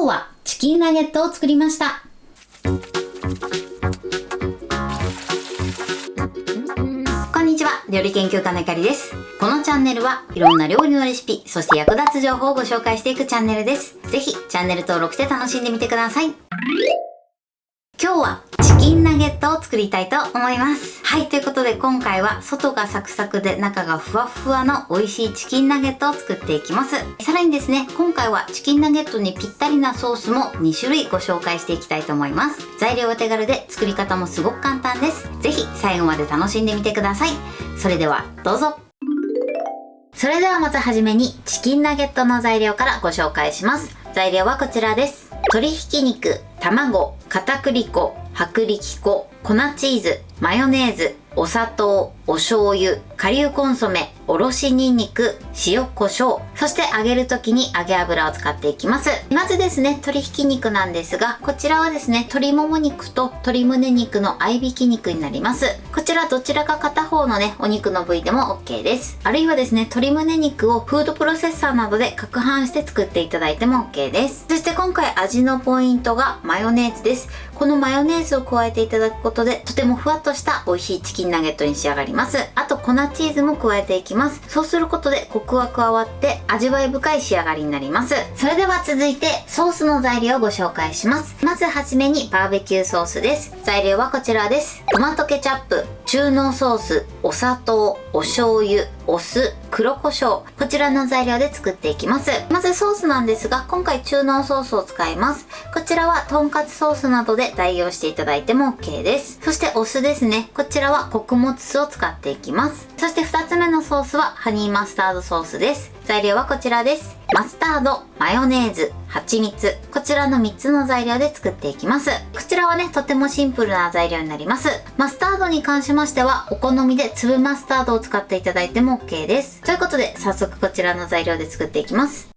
はチキンナゲットを作りました。こんにちは、料理研究家のゆかりです。このチャンネルはいろんな料理のレシピ、そして役立つ情報をご紹介していくチャンネルです。ぜひチャンネル登録して楽しんでみてください。今日はチキンナゲットを作りたいと思います。はい、ということで今回は外がサクサクで中がふわふわの美味しいチキンナゲットを作っていきます。さらにですね、今回はチキンナゲットにぴったりなソースも2種類ご紹介していきたいと思います。材料は手軽で作り方もすごく簡単です。ぜひ最後まで楽しんでみてください。それではどうぞ。それではまずはじめにチキンナゲットの材料からご紹介します。材料はこちらです。鶏ひき肉、卵、片栗粉、薄力粉、粉チーズ、マヨネーズ、お砂糖、お醤油、顆粒コンソメ、おろしニンニク、塩コショウ、そして揚げる時に揚げ油を使っていきます。まずですね、鶏ひき肉なんですが、こちらはですね、鶏もも肉と鶏胸肉の合いびき肉になります。こちらどちらか片方のね、お肉の部位でも OK です。あるいはですね、鶏胸肉をフードプロセッサーなどで攪拌して作っていただいても OK です。そして今回味のポイントがマヨネーズです。このマヨネーズを加えていただくことで、とてもふわっとした美味しいチキンナゲットに仕上がります。あと粉チーズも加えていきます。そうすることでコクは加わって味わい深い仕上がりになります。それでは続いてソースの材料をご紹介します。まずはじめにバーベキューソースです。材料はこちらです。トマトケチャップ、中濃ソース、お砂糖、お醤油、お酢、黒胡椒、こちらの材料で作っていきます。まずソースなんですが、今回中濃ソースを使います。こちらはとんかつソースなどで代用していただいても OK です。そしてお酢ですね。こちらは穀物酢を使っていきます。そして2つ目のソースはハニーマスタードソースです。材料はこちらです。マスタード、マヨネーズ、蜂蜜、こちらの3つの材料で作っていきます。こちらはね、とてもシンプルな材料になります。マスタードに関しましては、お好みで粒マスタードを使っていただいても OK です。ということで、早速こちらの材料で作っていきます。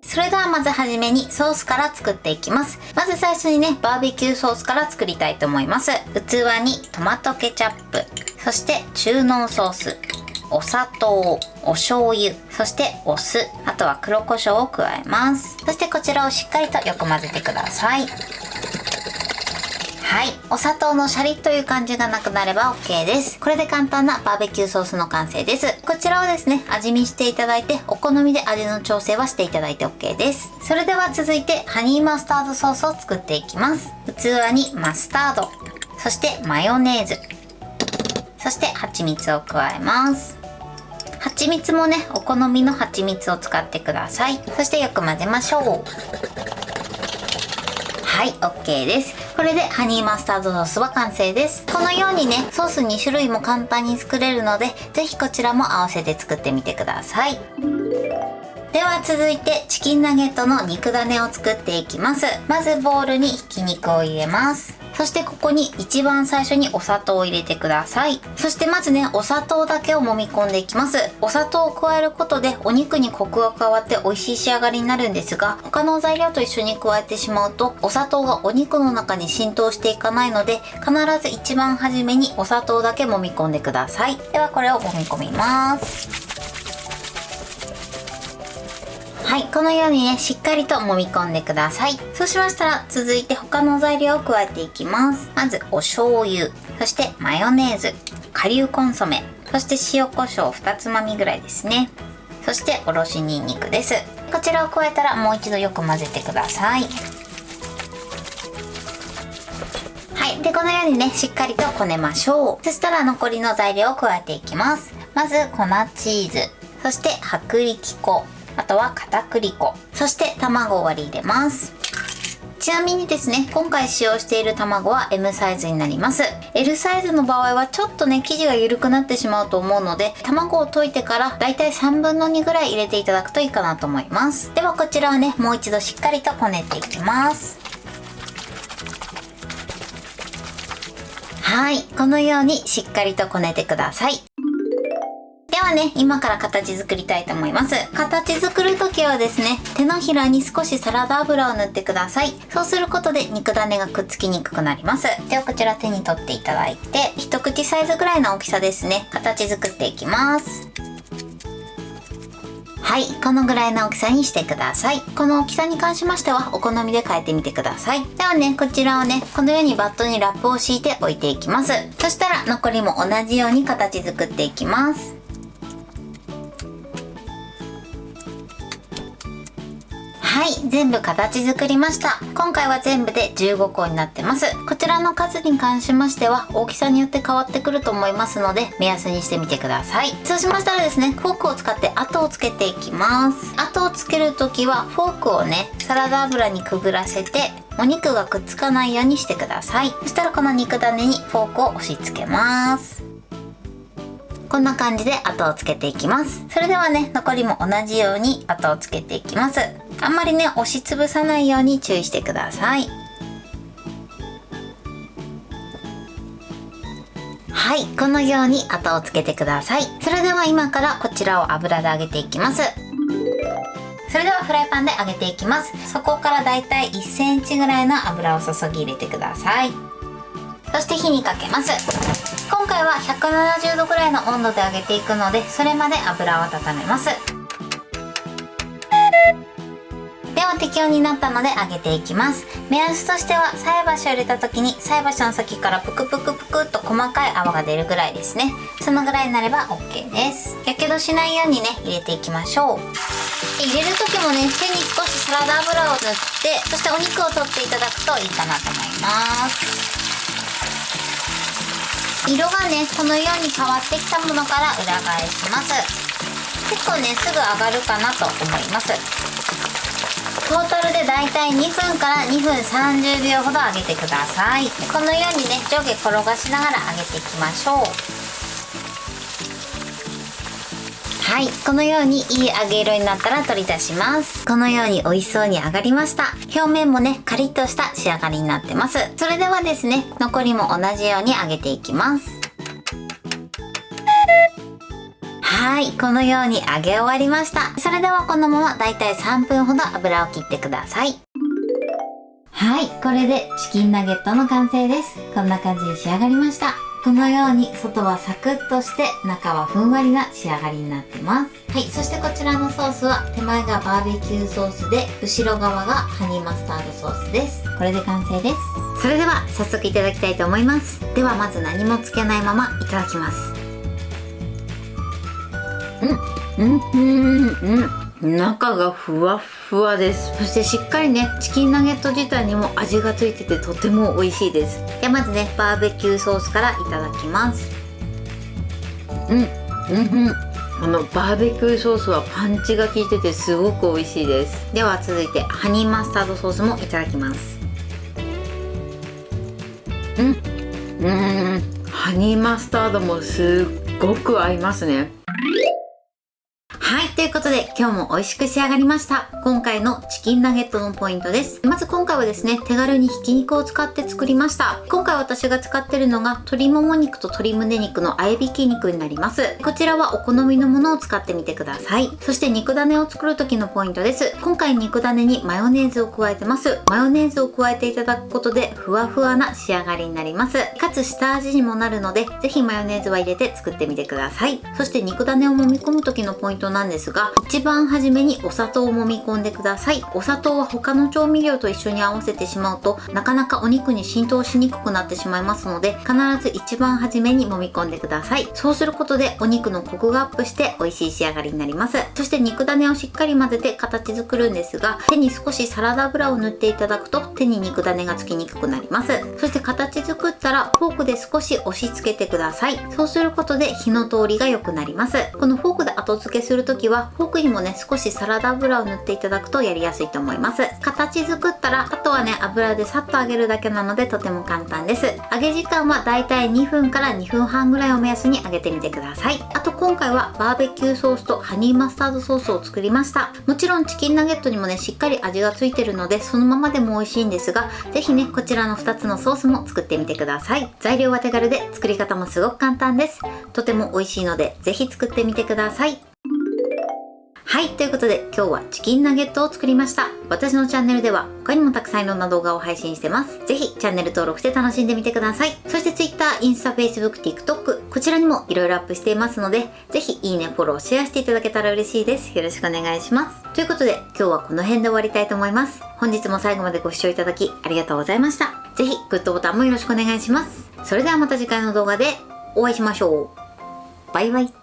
それではまずはじめにソースから作っていきます。まず最初にね、バーベキューソースから作りたいと思います。器にトマトケチャップ、そして中濃ソース、お砂糖、お醤油、そしてお酢、あとは黒胡椒を加えます。そしてこちらをしっかりとよく混ぜてください。はい、お砂糖のシャリッという感じがなくなれば OK です。これで簡単なバーベキューソースの完成です。こちらをですね、味見していただいて、お好みで味の調整はしていただいて OK です。それでは続いてハニーマスタードソースを作っていきます。器にマスタード、そしてマヨネーズ、そして蜂蜜を加えます。蜂蜜もね、お好みの蜂蜜を使ってください。そしてよく混ぜましょう。はい、OK です。これでハニーマスタードソースは完成です。このようにね、ソース2種類も簡単に作れるので、ぜひこちらも合わせて作ってみてください。では続いてチキンナゲットの肉ダネを作っていきます。まずボウルにひき肉を入れます。そしてここに一番最初にお砂糖を入れてください。そしてまずね、お砂糖だけを揉み込んでいきます。お砂糖を加えることでお肉にコクが加わって美味しい仕上がりになるんですが、他の材料と一緒に加えてしまうとお砂糖がお肉の中に浸透していかないので、必ず一番初めにお砂糖だけ揉み込んでください。ではこれを揉み込みます。はい、このようにね、しっかりと揉み込んでください。そうしましたら、続いて他の材料を加えていきます。まず、お醤油、そしてマヨネーズ、顆粒コンソメ、そして塩コショウ2つまみぐらいですね。そして、おろしニンニクです。こちらを加えたら、もう一度よく混ぜてください。はい、で、このようにね、しっかりとこねましょう。そしたら、残りの材料を加えていきます。まず、粉チーズ、そして、薄力粉、あとは片栗粉、そして卵を割り入れます。ちなみにですね、今回使用している卵は M サイズになります。L サイズの場合はちょっとね、生地が緩くなってしまうと思うので、卵を溶いてからだいたい3分の2ぐらい入れていただくといいかなと思います。ではこちらをね、もう一度しっかりとこねていきます。はい、このようにしっかりとこねてください。ではね、今から形作りたいと思います。形作るときはですね、手のひらに少しサラダ油を塗ってください。そうすることで肉ダネがくっつきにくくなります。ではこちら手に取っていただいて、一口サイズぐらいの大きさですね、形作っていきます。はい、このぐらいの大きさにしてください。この大きさに関しましてはお好みで変えてみてください。ではね、こちらをね、このようにバットにラップを敷いて置いていきます。そしたら残りも同じように形作っていきます。はい、全部形作りました。今回は全部で15個になってます。こちらの数に関しましては大きさによって変わってくると思いますので目安にしてみてください。そうしましたらですね、フォークを使って後をつけていきます。後をつけるときはフォークをね、サラダ油にくぐらせてお肉がくっつかないようにしてください。そしたらこの肉種にフォークを押し付けます。こんな感じで後をつけていきます。それではね、残りも同じように後をつけていきます。あんまりね、押しつぶさないように注意してください。はい、このように後をつけてください。それでは今からこちらを油で揚げていきます。それではフライパンで揚げていきます。そこからだいたい1センチぐらいの油を注ぎ入れてください。そして火にかけます。今回は170度ぐらいの温度で揚げていくので、それまで油を温めます。では適温になったので揚げていきます。目安としては菜箸を入れた時に菜箸の先からプクプクプクっと細かい泡が出るぐらいですね。そのぐらいになれば OK です。やけどしないようにね、入れていきましょう。入れる時もね、手に少しサラダ油を塗って、そしてお肉を取っていただくといいかなと思います。色がね、このように変わってきたものから裏返します。結構ね、すぐ揚がるかなと思います。トータルでだいたい2分から2分30秒ほど揚げてください。このようにね、上下転がしながら揚げていきましょう。はい、このようにいい揚げ色になったら取り出します。このように美味しそうに揚がりました。表面もね、カリッとした仕上がりになってます。それではですね、残りも同じように揚げていきます。はい、このように揚げ終わりました。それではこのままだいたい3分ほど油を切ってください。はい、これでチキンナゲットの完成です。こんな感じに仕上がりました。このように外はサクッとして中はふんわりな仕上がりになってます。はい、そしてこちらのソースは手前がバーベキューソースで後ろ側がハニーマスタードソースです。これで完成です。それでは早速いただきたいと思います。ではまず何もつけないままいただきます。中がふわふわです。そしてしっかりね、チキンナゲット自体にも味がついててとても美味しいです。ではまずね、バーベキューソースからいただきます。このバーベキューソースはパンチが効いててすごく美味しいです。では続いてハニーマスタードソースもいただきます。ハニーマスタードもすっごく合いますね。はい、ということで今日も美味しく仕上がりました。今回のチキンナゲットのポイントです。まず今回はですね、手軽にひき肉を使って作りました。今回私が使ってるのが鶏もも肉と鶏胸肉の合いびき肉になります。こちらはお好みのものを使ってみてください。そして肉種を作る時のポイントです。今回肉種にマヨネーズを加えてます。マヨネーズを加えていただくことでふわふわな仕上がりになります。かつ下味にもなるので、ぜひマヨネーズは入れて作ってみてください。そして肉種を揉み込む時のポイントなんですが、一番初めにお砂糖を揉み込んでください。お砂糖は他の調味料と一緒に合わせてしまうとなかなかお肉に浸透しにくくなってしまいますので、必ず一番初めに揉み込んでください。そうすることでお肉のコクがアップして美味しい仕上がりになります。そして肉種をしっかり混ぜて形作るんですが、手に少しサラダ油を塗っていただくと手に肉種がつきにくくなります。そして形作ったらフォークで少し押し付けてください。そうすることで火の通りが良くなります。このフォークで後付けするときはフォークにもね、少しサラダ油を塗っていただくとやりやすいと思います。形作ったらあとはね、油でさっと揚げるだけなのでとても簡単です。揚げ時間はだいたい2分から2分半ぐらいを目安に揚げてみてください。あと今回はバーベキューソースとハニーマスタードソースを作りました。もちろんチキンナゲットにもね、しっかり味がついてるのでそのままでも美味しいんですが、ぜひね、こちらの2つのソースも作ってみてください。材料は手軽で作り方もすごく簡単です。とても美味しいのでぜひ作ってみてください。はい、ということで今日はチキンナゲットを作りました。私のチャンネルでは他にもたくさんいろんな動画を配信してます。ぜひチャンネル登録して楽しんでみてください。そして Twitter、インスタ、Facebook、TikTok こちらにもいろいろアップしていますので、ぜひいいね、フォロー、シェアしていただけたら嬉しいです。よろしくお願いします。ということで今日はこの辺で終わりたいと思います。本日も最後までご視聴いただきありがとうございました。ぜひグッドボタンもよろしくお願いします。それではまた次回の動画でお会いしましょう。バイバイ。